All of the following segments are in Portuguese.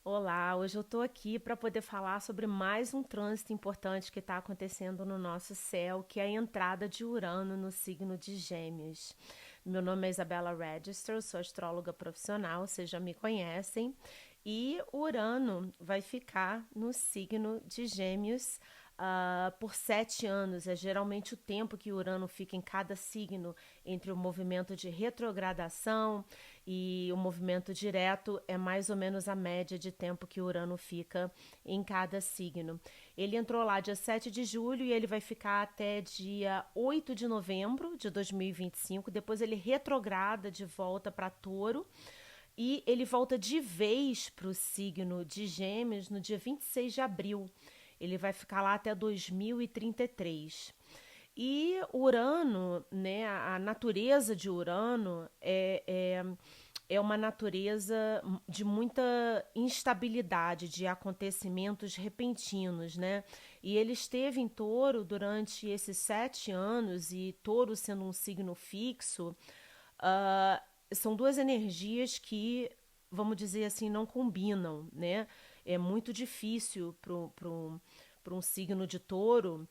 Olá, hoje eu estou aqui para poder falar sobre mais um trânsito importante que está acontecendo no nosso céu, que é a entrada de Urano no signo de Gêmeos. Meu nome é Isabella Register, eu sou astróloga profissional, vocês já me conhecem, e Urano vai ficar no signo de Gêmeos por 7 anos. É geralmente o tempo que Urano fica em cada signo entre o movimento de retrogradação e o movimento direto é mais ou menos a média de tempo que Urano fica em cada signo. Ele entrou lá dia 7 de julho e ele vai ficar até dia 8 de novembro de 2025. Depois ele retrograda de volta para Touro. E ele volta de vez para o signo de Gêmeos no dia 26 de abril. Ele vai ficar lá até 2033. E Urano, né, a natureza de Urano é uma natureza de muita instabilidade, de acontecimentos repentinos, né? E ele esteve em Touro durante esses 7 anos, e Touro sendo um signo fixo, uh, são duas energias que, vamos dizer assim, não combinam, né? É muito difícil para um signo de Touro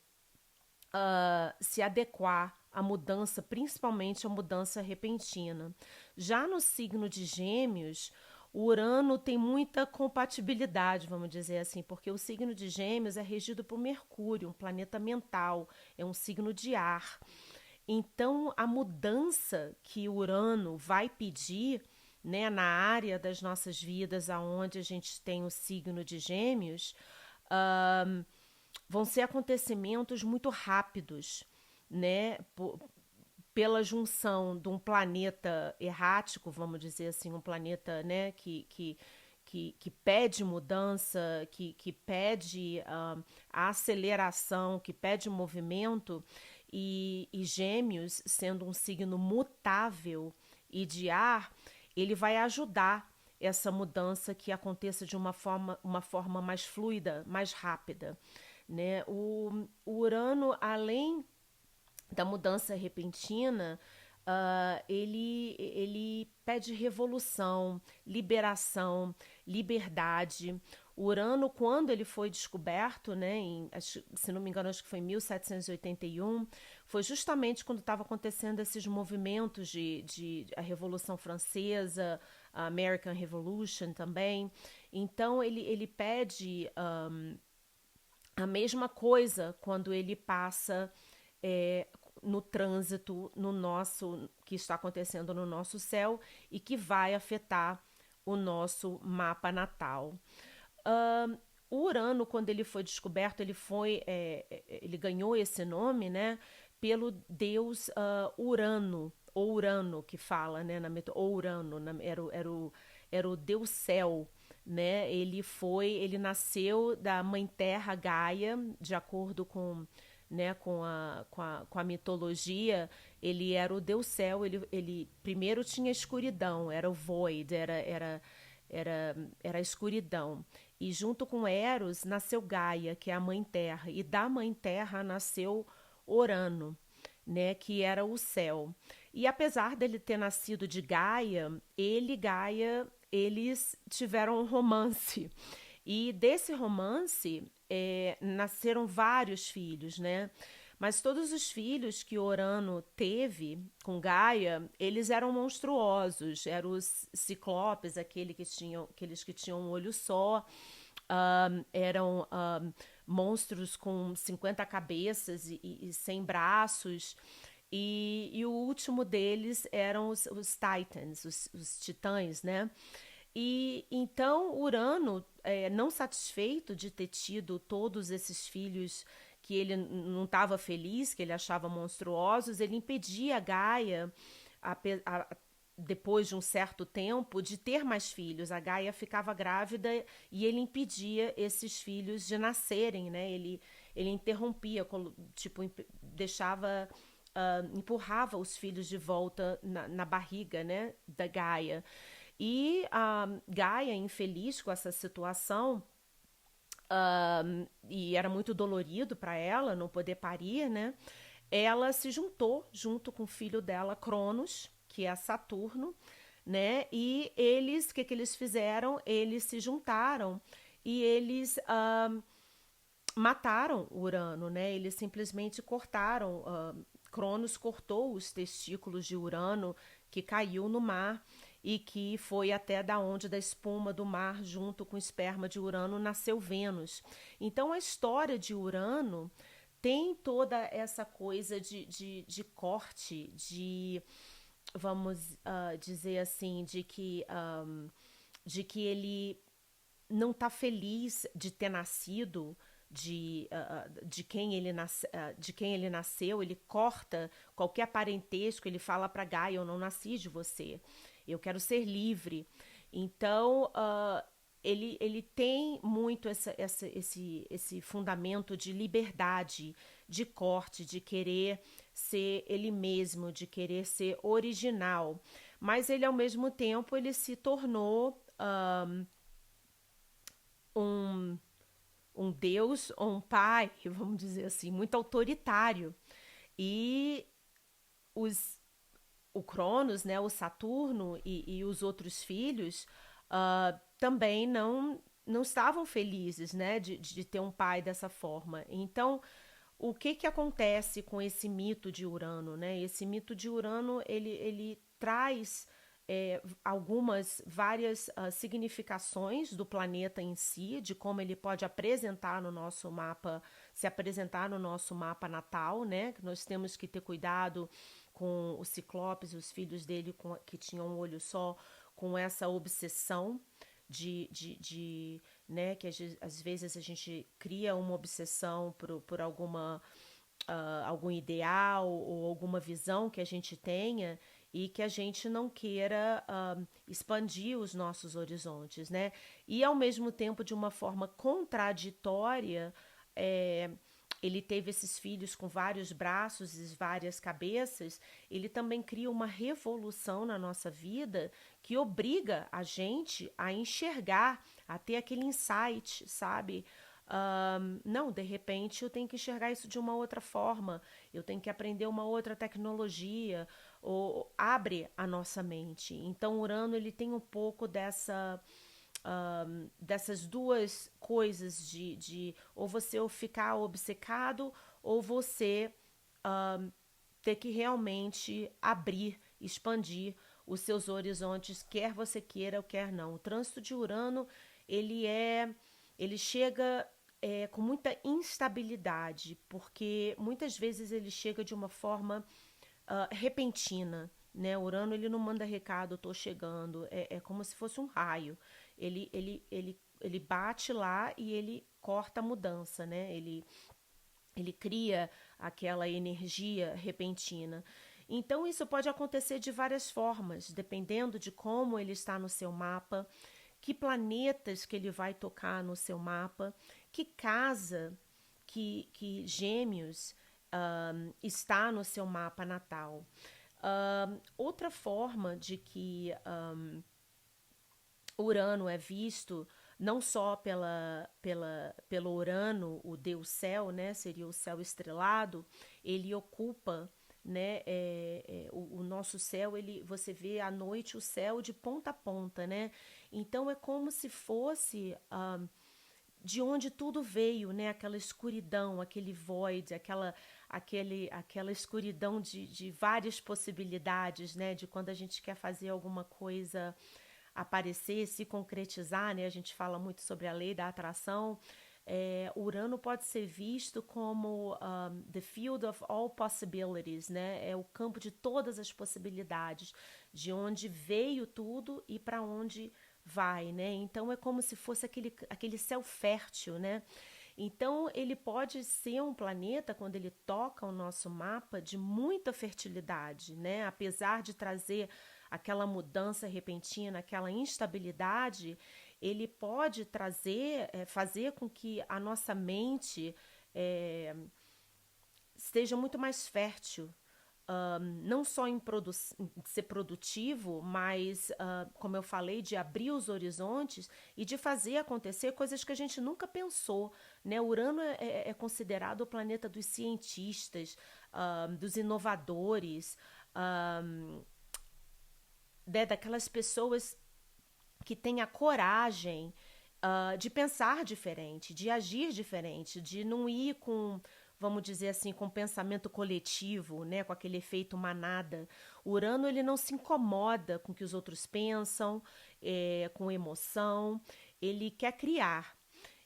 se adequar à mudança, principalmente à mudança repentina. Já no signo de Gêmeos, o Urano tem muita compatibilidade, vamos dizer assim, porque o signo de Gêmeos é regido por Mercúrio, um planeta mental, é um signo de ar. Então, a mudança que Urano vai pedir, né, na área das nossas vidas, aonde a gente tem o signo de Gêmeos, uh, vão ser acontecimentos muito rápidos, né? Pela junção de um planeta errático, vamos dizer assim, um planeta, né, que pede mudança, que pede a aceleração, que pede movimento, e Gêmeos, sendo um signo mutável e de ar, ele vai ajudar essa mudança que aconteça de uma forma mais fluida, mais rápida. Né? O Urano, além da mudança repentina, ele pede revolução, liberação, liberdade. O Urano, quando ele foi descoberto, né, se não me engano, acho que foi em 1781, foi justamente quando estava acontecendo esses movimentos de a Revolução Francesa, a American Revolution também. Então, ele pede a mesma coisa quando ele passa é, no trânsito no nosso que está acontecendo no nosso céu e que vai afetar o nosso mapa natal. O Urano, quando ele foi descoberto, ele ganhou esse nome, né, pelo deus Urano, ou Urano que fala, né, ou Urano, era o deus céu, né? Ele nasceu da mãe terra Gaia, de acordo com, né, com a mitologia. Ele era o deus céu. Ele primeiro tinha escuridão, era o void, era a escuridão. E junto com Eros nasceu Gaia, que é a mãe terra, e da mãe terra nasceu Urano, né, que era o céu. E apesar dele ter nascido de Gaia, Gaia, eles tiveram um romance. E desse romance nasceram vários filhos, né? Mas todos os filhos que Urano teve com Gaia, eles eram monstruosos. Eram os ciclopes, aqueles que tinham um olho só. Eram monstros com 50 cabeças e 100 braços. E o último deles eram os Titans, os titãs, né? E então Urano, não satisfeito de ter tido todos esses filhos que ele não estava feliz, que ele achava monstruosos, ele impedia a Gaia, a, a, depois de um certo tempo, de ter mais filhos. A Gaia ficava grávida e ele impedia esses filhos de nascerem, né? Ele interrompia, tipo, deixava, empurrava os filhos de volta na barriga, né, da Gaia. E a Gaia, infeliz com essa situação, e era muito dolorido para ela não poder parir, né? Ela se juntou junto com o filho dela, Cronos, que é Saturno, né? E eles, o que que eles fizeram? Eles se juntaram e eles mataram Urano, né? Eles simplesmente cortaram. Cronos cortou os testículos de Urano que caiu no mar e que foi até da onde da espuma do mar junto com o esperma de Urano nasceu Vênus. Então a história de Urano tem toda essa coisa de corte, vamos dizer assim, de que ele não está feliz de ter nascido de quem ele nasceu, ele corta qualquer parentesco, ele fala para Gaia, eu não nasci de você, eu quero ser livre. Então, ele tem muito esse fundamento de liberdade, de corte, de querer ser ele mesmo, de querer ser original. Mas ele, ao mesmo tempo, ele se tornou um, um deus ou um pai, vamos dizer assim, muito autoritário. E os, o Cronos, né, o Saturno e os outros filhos também não estavam felizes, né, de ter um pai dessa forma. Então, o que que acontece com esse mito de Urano, né? Esse mito de Urano, ele traz várias significações do planeta em si, de como ele pode apresentar no nosso mapa, se apresentar no nosso mapa natal, né? Que nós temos que ter cuidado com os ciclopes, os filhos dele que tinham um olho só, com essa obsessão né, que às vezes a gente cria uma obsessão por algum ideal ou alguma visão que a gente tenha e que a gente não queira expandir os nossos horizontes, né? E ao mesmo tempo, de uma forma contraditória, ele teve esses filhos com vários braços e várias cabeças, ele também cria uma revolução na nossa vida que obriga a gente a enxergar, a ter aquele insight, sabe? Não, de repente eu tenho que enxergar isso de uma outra forma, eu tenho que aprender uma outra tecnologia, ou abre a nossa mente. Então, Urano ele tem um pouco dessas duas coisas de ou você ficar obcecado ou você ter que realmente abrir, expandir os seus horizontes, quer você queira ou quer não. O trânsito de Urano ele chega com muita instabilidade, porque muitas vezes ele chega de uma forma repentina, né? Urano ele não manda recado, tô chegando, é como se fosse um raio. Ele bate lá e ele corta a mudança, né? Ele cria aquela energia repentina. Então, isso pode acontecer de várias formas, dependendo de como ele está no seu mapa, que planetas que ele vai tocar no seu mapa, que casa que Gêmeos está no seu mapa natal. Outra forma de que Urano é visto não só pelo Urano, o deus céu, né, seria o céu estrelado, ele ocupa, né, o nosso céu, você vê à noite o céu de ponta a ponta, né, então é como se fosse de onde tudo veio, né, aquela escuridão, aquele void, aquela escuridão de várias possibilidades, né, de quando a gente quer fazer alguma coisa aparecer, se concretizar, né? A gente fala muito sobre a lei da atração. Urano pode ser visto como the field of all possibilities, né? É o campo de todas as possibilidades, de onde veio tudo e para onde vai, né? Então é como se fosse aquele céu fértil, né? Então ele pode ser um planeta, quando ele toca o nosso mapa, de muita fertilidade, né? Apesar de trazer aquela mudança repentina, aquela instabilidade, ele pode fazer com que a nossa mente esteja muito mais fértil. Não só em ser produtivo, mas, como eu falei, de abrir os horizontes e de fazer acontecer coisas que a gente nunca pensou, né? Urano é considerado o planeta dos cientistas, dos inovadores, daquelas pessoas que têm a coragem de pensar diferente, de agir diferente, de não ir com, vamos dizer assim, com pensamento coletivo, né, com aquele efeito manada. O Urano ele não se incomoda com o que os outros pensam, com emoção, ele quer criar.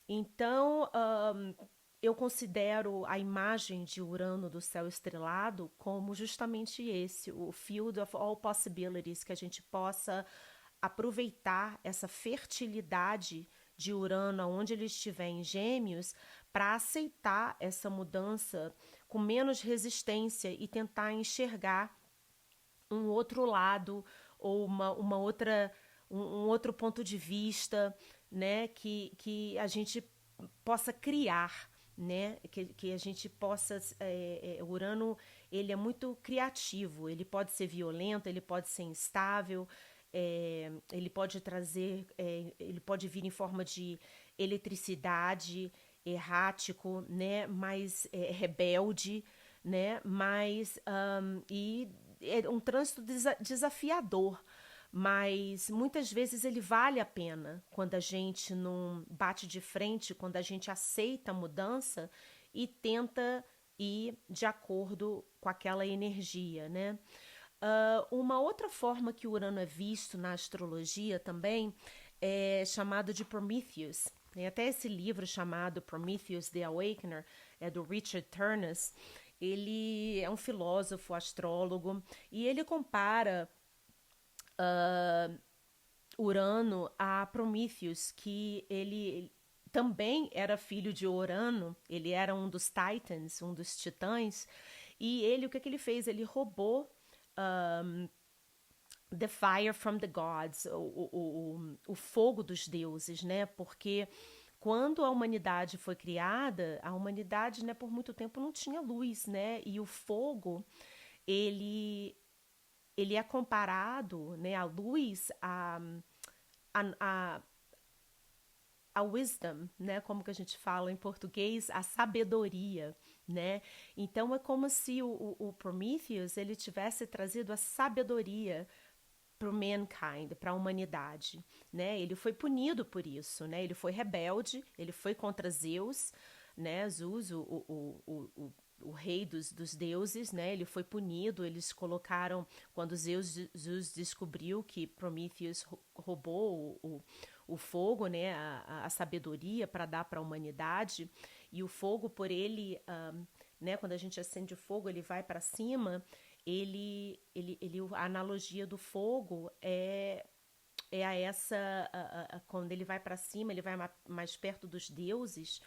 Então, eu considero a imagem de Urano do céu estrelado como justamente esse, o field of all possibilities, que a gente possa aproveitar essa fertilidade de Urano, onde ele estiver em Gêmeos, para aceitar essa mudança com menos resistência e tentar enxergar um outro lado ou uma outra um outro ponto de vista, né, que a gente possa criar, né, que a gente possa Urano ele é muito criativo, ele pode ser violento, ele pode ser instável, ele pode trazer, ele pode vir em forma de eletricidade, errático, né, mais rebelde, né, mais e é um trânsito desafiador, mas muitas vezes ele vale a pena quando a gente não bate de frente, quando a gente aceita a mudança e tenta ir de acordo com aquela energia, né? Uma outra forma que o Urano é visto na astrologia também é chamado de Prometheus. Tem até esse livro chamado Prometheus the Awakener, é do Richard Turnus. Ele é um filósofo, astrólogo, e ele compara Urano a Prometheus, que ele também era filho de Urano, ele era um dos Titans, um dos titãs, e ele, o que, que ele fez? Ele roubou the fire from the gods, o fogo dos deuses, né? Porque quando a humanidade foi criada, a humanidade, né, por muito tempo não tinha luz, né? E o fogo, ele, ele é comparado, né, a luz, a, a, a wisdom, né? Como que a gente fala em português, a sabedoria, né? Então é como se o Prometheus ele tivesse trazido a sabedoria para o mankind, para a humanidade, né? Ele foi punido por isso, né? Ele foi rebelde, ele foi contra Zeus, né? Zeus, o rei dos deuses, né? Ele foi punido, eles colocaram, quando Zeus descobriu que Prometheus roubou o fogo, né? A sabedoria para dar para a humanidade, e o fogo por ele, né? Quando a gente acende o fogo, ele vai para cima, a analogia do fogo é a essa quando ele vai para cima, ele vai mais perto dos deuses,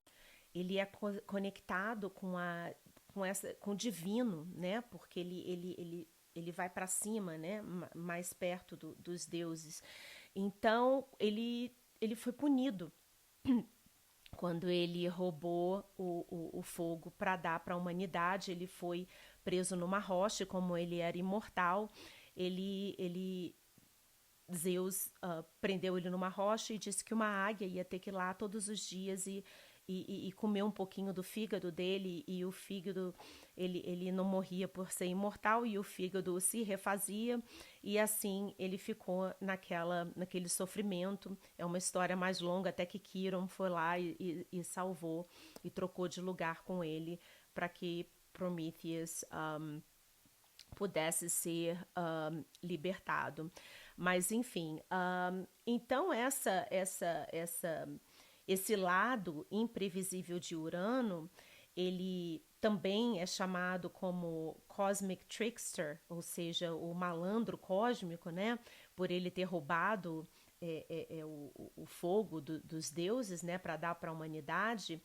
ele é conectado com o divino, né? Porque ele vai para cima, né? Mais perto dos deuses. Então ele foi punido quando ele roubou o fogo para dar para a humanidade. Ele foi preso numa rocha, como ele era imortal, ele Zeus prendeu ele numa rocha e disse que uma águia ia ter que ir lá todos os dias e comer um pouquinho do fígado dele, e o fígado ele não morria por ser imortal, e o fígado se refazia, e assim ele ficou naquele sofrimento. É uma história mais longa, até que Quiron foi lá e salvou e trocou de lugar com ele para que Prometheus pudesse ser libertado. Mas enfim, então esse lado imprevisível de Urano, ele também é chamado como Cosmic Trickster, ou seja, o malandro cósmico, né? Por ele ter roubado o fogo dos deuses, né? Para dar para a humanidade.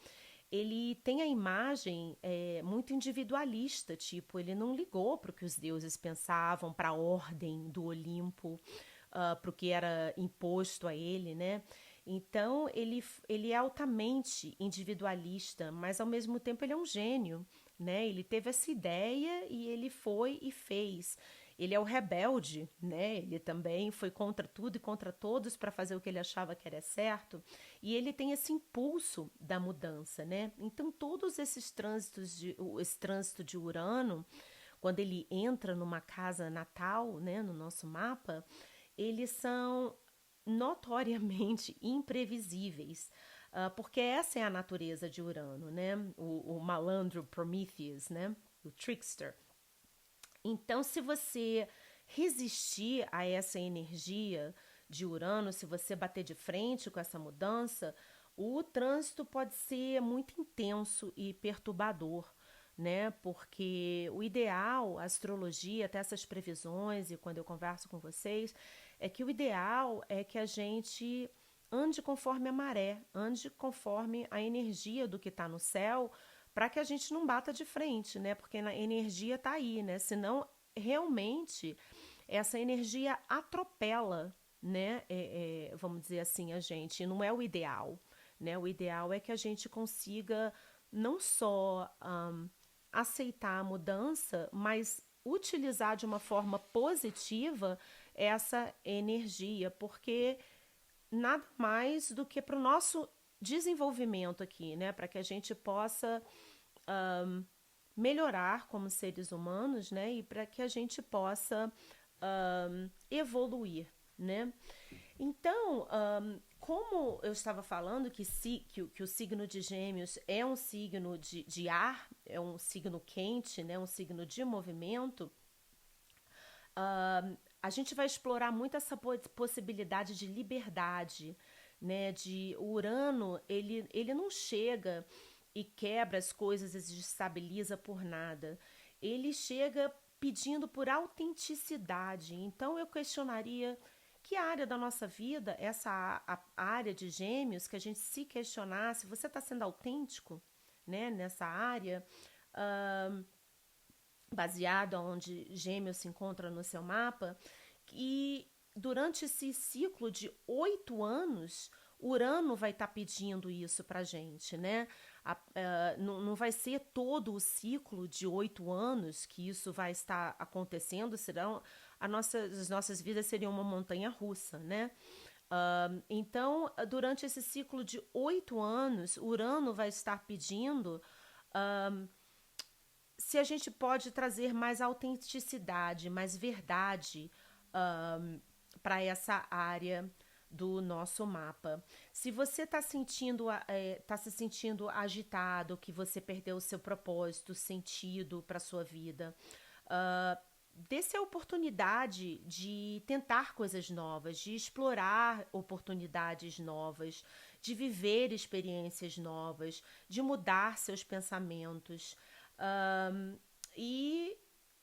Ele tem a imagem muito individualista, tipo, ele não ligou para o que os deuses pensavam, para a ordem do Olimpo, para o que era imposto a ele, né? Então, ele é altamente individualista, mas ao mesmo tempo ele é um gênio, né? Ele teve essa ideia e ele foi e fez. Ele é o rebelde, né? Ele também foi contra tudo e contra todos para fazer o que ele achava que era certo. E ele tem esse impulso da mudança, né? Então, todos esses esse trânsito de Urano, quando ele entra numa casa natal, né, no nosso mapa, eles são notoriamente imprevisíveis, porque essa é a natureza de Urano, né? O malandro Prometheus, né? O trickster. Então, se você resistir a essa energia de Urano, se você bater de frente com essa mudança, o trânsito pode ser muito intenso e perturbador, né? Porque o ideal, a astrologia, até essas previsões, e quando eu converso com vocês, é que o ideal é que a gente ande conforme a maré, ande conforme a energia do que está no céu, para que a gente não bata de frente, né? Porque a energia está aí, né? Senão, realmente, essa energia atropela, né? Vamos dizer assim, a gente. Não é o ideal, né? O ideal é que a gente consiga não só aceitar a mudança, mas utilizar de uma forma positiva essa energia, porque nada mais do que para o nosso desenvolvimento aqui, né? Para que a gente possa um, melhorar como seres humanos, né? E para que a gente possa evoluir, né? Então, como eu estava falando que o signo de Gêmeos é um signo de ar, é um signo quente, né? Um signo de movimento, a gente vai explorar muito essa possibilidade de liberdade, né? De o Urano, ele não chega e quebra as coisas e desestabiliza por nada. Ele chega pedindo por autenticidade. Então eu questionaria que área da nossa vida, a área de Gêmeos, que a gente se questionasse, você está sendo autêntico, né? Nessa área, baseado onde Gêmeos se encontra no seu mapa, e durante esse ciclo de 8 anos, Urano vai estar pedindo isso para gente, né? Não vai ser todo o ciclo de 8 anos que isso vai estar acontecendo, serão as nossas vidas seriam uma montanha russa, né? Então, durante esse ciclo de 8 anos, Urano vai estar pedindo se a gente pode trazer mais autenticidade, mais verdade para essa área do nosso mapa. Se você está se sentindo agitado, que você perdeu o seu propósito, sentido para sua vida, dê-se a oportunidade de tentar coisas novas, de explorar oportunidades novas, de viver experiências novas, de mudar seus pensamentos. E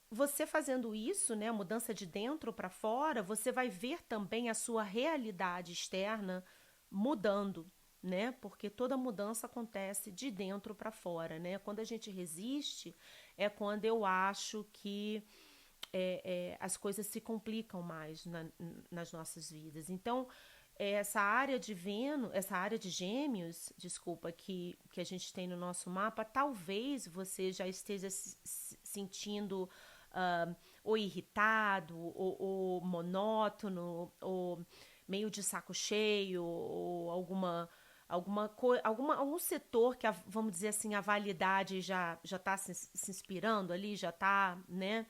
você fazendo isso, né, a mudança de dentro para fora, você vai ver também a sua realidade externa mudando, né? Porque toda mudança acontece de dentro para fora, né? Quando a gente resiste, é quando eu acho que as coisas se complicam mais nas nossas vidas. Então, essa área de Vênus, essa área de Gêmeos, desculpa, que a gente tem no nosso mapa, talvez você já esteja se sentindo ou irritado, ou monótono, ou meio de saco cheio, ou algum setor que, vamos dizer assim, a validade já está se inspirando ali, já está, né?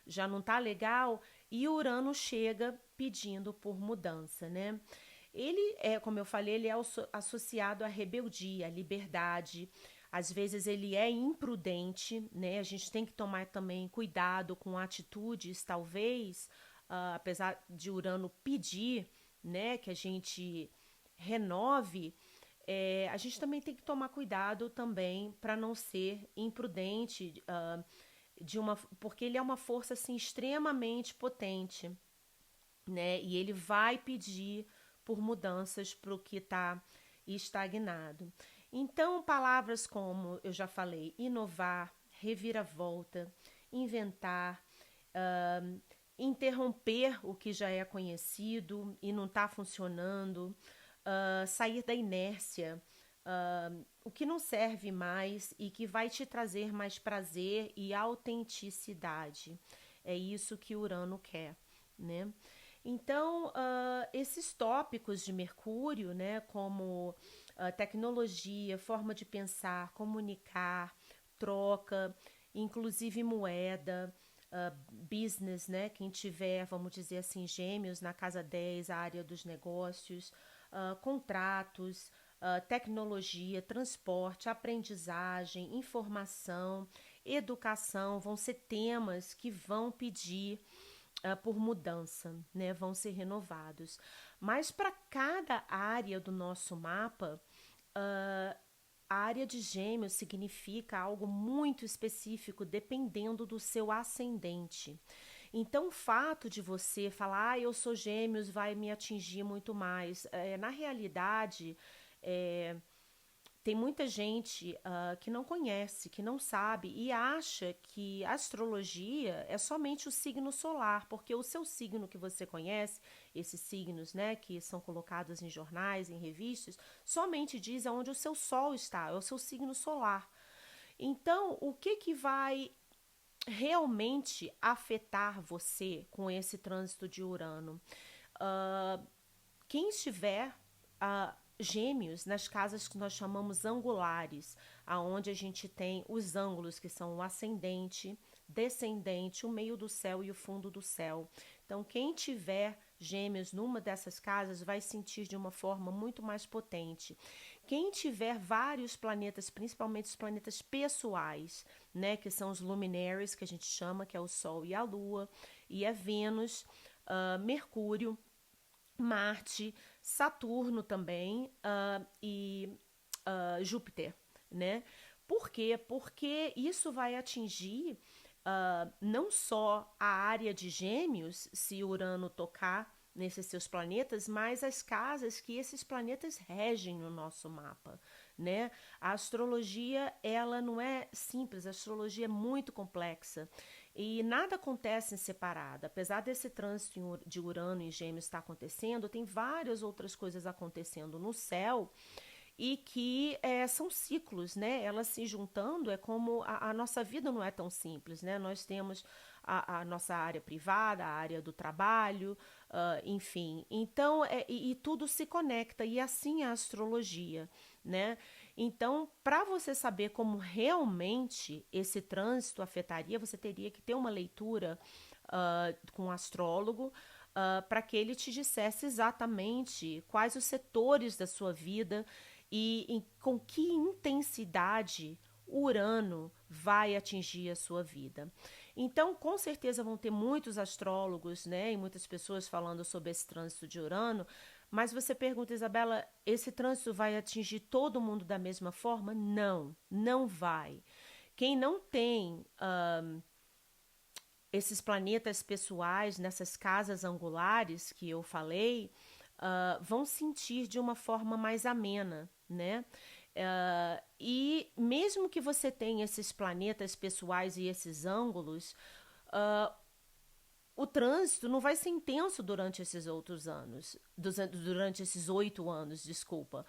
Já não está legal, e Urano chega pedindo por mudança, né? Ele é, como eu falei, ele é associado à rebeldia, à liberdade. Às vezes ele é imprudente, né? A gente tem que tomar também cuidado com atitudes, talvez, apesar de Urano pedir, né, que a gente renove, a gente também tem que tomar cuidado também para não ser imprudente, porque ele é uma força assim extremamente potente, né? E ele vai pedir por mudanças para o que está estagnado. Então, palavras como eu já falei, inovar, reviravolta, inventar, interromper o que já é conhecido e não está funcionando, sair da inércia, o que não serve mais e que vai te trazer mais prazer e autenticidade. É isso que Urano quer, né? Então, esses tópicos de Mercúrio, né, como tecnologia, forma de pensar, comunicar, troca, inclusive moeda, business, né? Quem tiver, vamos dizer assim, gêmeos na casa 10, a área dos negócios, contratos, tecnologia, transporte, aprendizagem, informação, educação, vão ser temas que vão pedir por mudança, né? Vão ser renovados. Mas para cada área do nosso mapa, a área de Gêmeos significa algo muito específico, dependendo do seu ascendente. Então, o fato de você falar, eu sou Gêmeos, vai me atingir muito mais. Na realidade, é, tem muita gente que não conhece, que não sabe e acha que a astrologia é somente o signo solar, porque o seu signo que você conhece, esses signos, né, que são colocados em jornais, em revistas, somente diz aonde o seu sol está, é o seu signo solar. Então, o que vai realmente afetar você com esse trânsito de Urano? Quem estiver gêmeos nas casas que nós chamamos angulares, aonde a gente tem os ângulos que são o ascendente, descendente, o meio do céu e o fundo do céu. Então, quem tiver gêmeos numa dessas casas vai sentir de uma forma muito mais potente. Quem tiver vários planetas, principalmente os planetas pessoais, né, que são os luminaries, que a gente chama, que é o Sol e a Lua, e a Vênus, Mercúrio, Marte, Saturno também e Júpiter, né? Por quê? Porque isso vai atingir não só a área de Gêmeos, se Urano tocar nesses seus planetas, mas as casas que esses planetas regem no nosso mapa, né? A astrologia, ela não é simples, a astrologia é muito complexa e nada acontece em separado. Apesar desse trânsito de Urano em Gêmeos estar acontecendo, tem várias outras coisas acontecendo no céu e que são ciclos, né? Elas se juntando, é como a nossa vida não é tão simples, né? Nós temos a nossa área privada, a área do trabalho, enfim. Então, e tudo se conecta, e assim é a astrologia, né? Então, para você saber como realmente esse trânsito afetaria, você teria que ter uma leitura com um astrólogo, para que ele te dissesse exatamente quais os setores da sua vida e com que intensidade Urano vai atingir a sua vida. Então, com certeza vão ter muitos astrólogos, né, e muitas pessoas falando sobre esse trânsito de Urano, mas você pergunta, Isabela, esse trânsito vai atingir todo mundo da mesma forma? Não, não vai. Quem não tem esses planetas pessoais nessas casas angulares que eu falei, vão sentir de uma forma mais amena, né? E mesmo que você tenha esses planetas pessoais e esses ângulos, o trânsito não vai ser intenso durante esses outros anos, durante esses 8 anos, desculpa.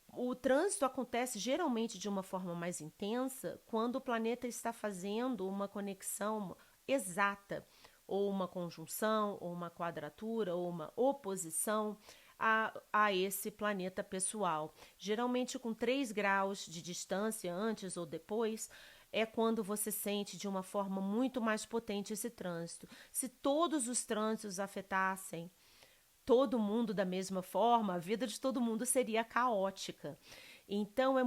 O trânsito acontece geralmente de uma forma mais intensa quando o planeta está fazendo uma conexão exata, ou uma conjunção, ou uma quadratura, ou uma oposição a esse planeta pessoal. Geralmente com 3 graus de distância, antes ou depois, é quando você sente de uma forma muito mais potente esse trânsito. Se todos os trânsitos afetassem todo mundo da mesma forma, a vida de todo mundo seria caótica. Então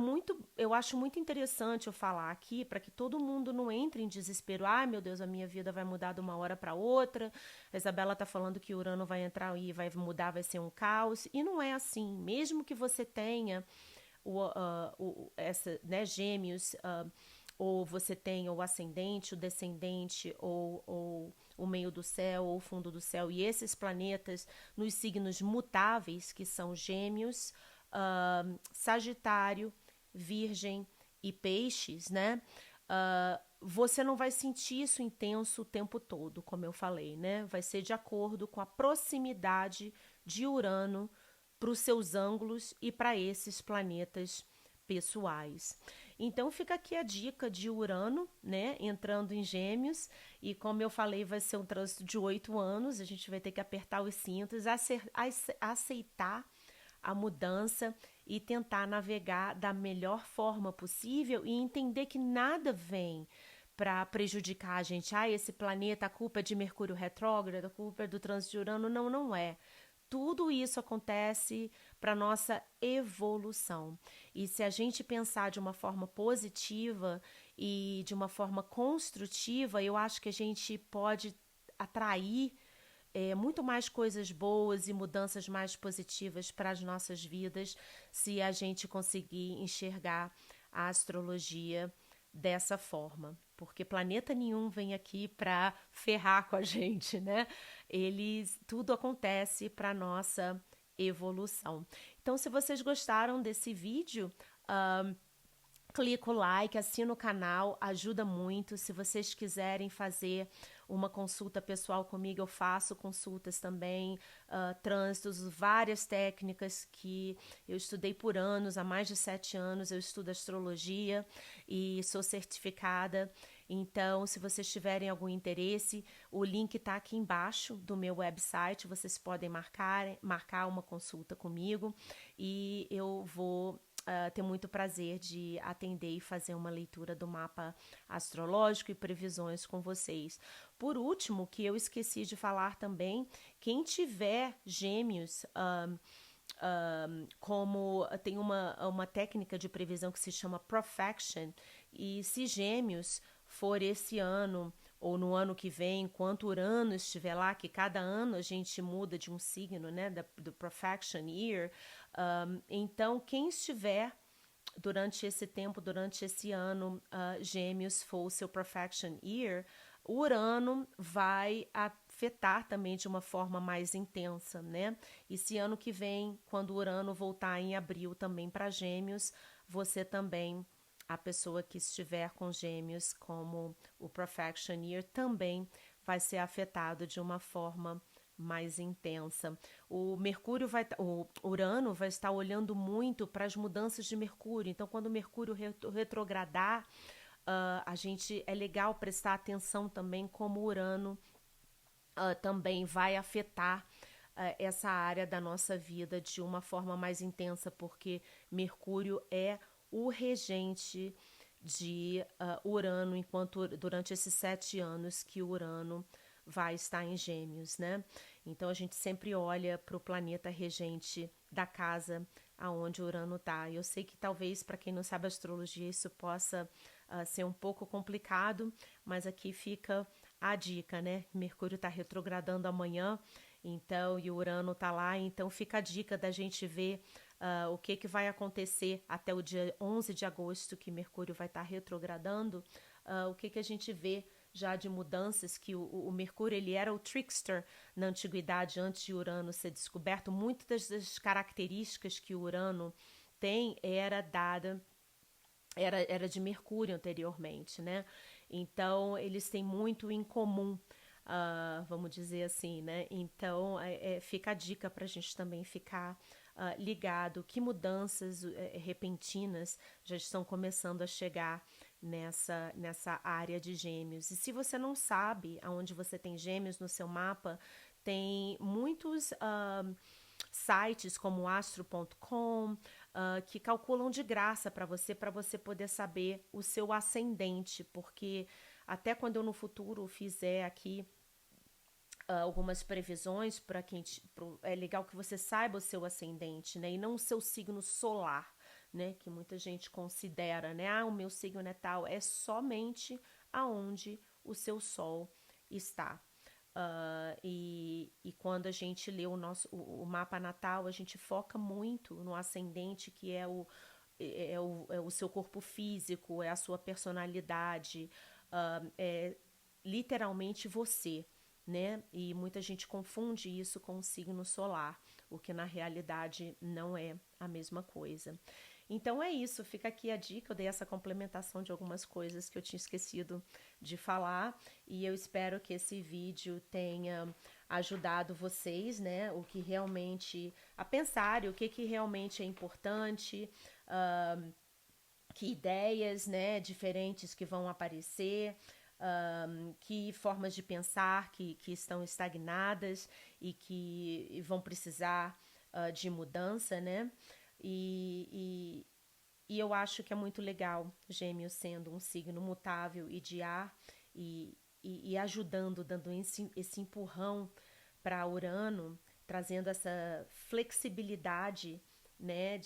eu acho muito interessante eu falar aqui para que todo mundo não entre em desespero. Ai, meu Deus, a minha vida vai mudar de uma hora para outra. A Isabela tá falando que o Urano vai entrar e vai mudar, vai ser um caos. E não é assim. Mesmo que você tenha né, Gêmeos, ou você tenha o ascendente, o descendente, ou o meio do céu, ou o fundo do céu, e esses planetas nos signos mutáveis, que são Gêmeos, Sagitário, Virgem e Peixes, né? Você não vai sentir isso intenso o tempo todo, como eu falei, né? Vai ser de acordo com a proximidade de Urano para os seus ângulos e para esses planetas pessoais. Então fica aqui a dica de Urano, né, entrando em Gêmeos, e como eu falei, vai ser um trânsito de 8 anos, a gente vai ter que apertar os cintos, aceitar a mudança e tentar navegar da melhor forma possível e entender que nada vem para prejudicar a gente. Esse planeta, a culpa é de Mercúrio retrógrado, a culpa é do trânsito de Urano. Não, não é. Tudo isso acontece para nossa evolução. E se a gente pensar de uma forma positiva e de uma forma construtiva, eu acho que a gente pode atrair muito mais coisas boas e mudanças mais positivas para as nossas vidas se a gente conseguir enxergar a astrologia dessa forma, porque planeta nenhum vem aqui para ferrar com a gente, né? Tudo acontece para nossa evolução. Então, se vocês gostaram desse vídeo, clica o like, assina o canal, ajuda muito. Se vocês quiserem fazer uma consulta pessoal comigo, eu faço consultas também, trânsitos, várias técnicas que eu estudei por anos, há mais de 7 anos eu estudo astrologia e sou certificada. Então, se vocês tiverem algum interesse, o link está aqui embaixo do meu website, vocês podem marcar uma consulta comigo e eu vou ter muito prazer de atender e fazer uma leitura do mapa astrológico e previsões com vocês. Por último, que eu esqueci de falar também, quem tiver gêmeos, como tem uma técnica de previsão que se chama Profection, e se gêmeos for esse ano ou no ano que vem, enquanto Urano estiver lá, que cada ano a gente muda de um signo, né, do Profection Year, então quem estiver durante esse tempo, durante esse ano, Gêmeos for o seu Perfection Year, o Urano vai afetar também de uma forma mais intensa, né? E se ano que vem, quando o Urano voltar em abril também para Gêmeos, você também, a pessoa que estiver com Gêmeos como o Perfection Year, também vai ser afetado de uma forma mais intensa. O Urano vai estar olhando muito para as mudanças de Mercúrio. Então, quando o Mercúrio retrogradar, é legal prestar atenção também como o Urano também vai afetar essa área da nossa vida de uma forma mais intensa, porque Mercúrio é o regente de Urano, durante esses 7 anos que o Urano vai estar em Gêmeos, né? Então a gente sempre olha para o planeta regente da casa aonde o Urano está. Eu sei que talvez para quem não sabe astrologia isso possa ser um pouco complicado, mas aqui fica a dica, né? Mercúrio está retrogradando amanhã, então e o Urano está lá, então fica a dica da gente ver o que vai acontecer até o dia 11 de agosto, que Mercúrio vai estar retrogradando, o que a gente vê já de mudanças, que o Mercúrio ele era o trickster na antiguidade, antes de Urano ser descoberto. Muitas das características que o Urano tem era de Mercúrio anteriormente, né? Então, eles têm muito em comum, vamos dizer assim, né? Então, fica a dica para a gente também ficar ligado que mudanças repentinas já estão começando a chegar nessa área de Gêmeos. E se você não sabe aonde você tem Gêmeos no seu mapa, tem muitos sites como astro.com que calculam de graça para você poder saber o seu ascendente, porque até quando eu no futuro fizer aqui algumas previsões para é legal que você saiba o seu ascendente, né, e não o seu signo solar, né, que muita gente considera, né, o meu signo é tal, é somente aonde o seu sol está. E quando a gente lê o mapa natal, a gente foca muito no ascendente, que é o seu corpo físico, é a sua personalidade, é literalmente você, né? E muita gente confunde isso com o signo solar, o que na realidade não é a mesma coisa. Então é isso, fica aqui a dica, eu dei essa complementação de algumas coisas que eu tinha esquecido de falar e eu espero que esse vídeo tenha ajudado vocês, né, o que realmente a pensar, o que realmente é importante, que ideias, né, diferentes que vão aparecer, que formas de pensar que estão estagnadas e que vão precisar de mudança, né? E E eu acho que é muito legal Gêmeos sendo um signo mutável e de ar e ajudando, dando esse empurrão para Urano, trazendo essa flexibilidade, né,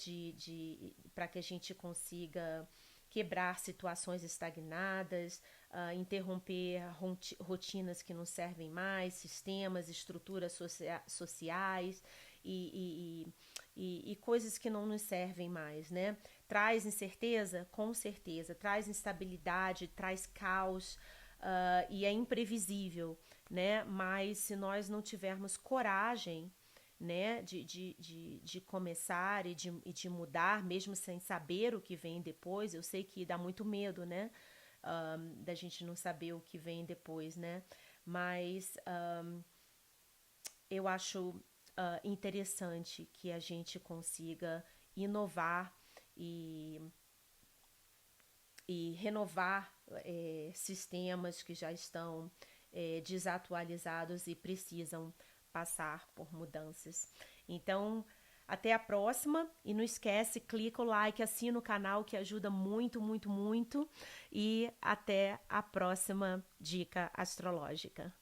para que a gente consiga quebrar situações estagnadas, interromper rotinas que não servem mais, sistemas, estruturas sociais e coisas que não nos servem mais, né? Traz incerteza? Com certeza. Traz instabilidade, traz caos e é imprevisível, né? Mas se nós não tivermos coragem, né, de começar e de mudar, mesmo sem saber o que vem depois, eu sei que dá muito medo, né, da gente não saber o que vem depois, né, mas eu acho interessante que a gente consiga inovar e, e renovar sistemas que já estão desatualizados e precisam passar por mudanças. Então, até a próxima e não esquece, clica o like, assina o canal que ajuda muito, muito, muito e até a próxima dica astrológica.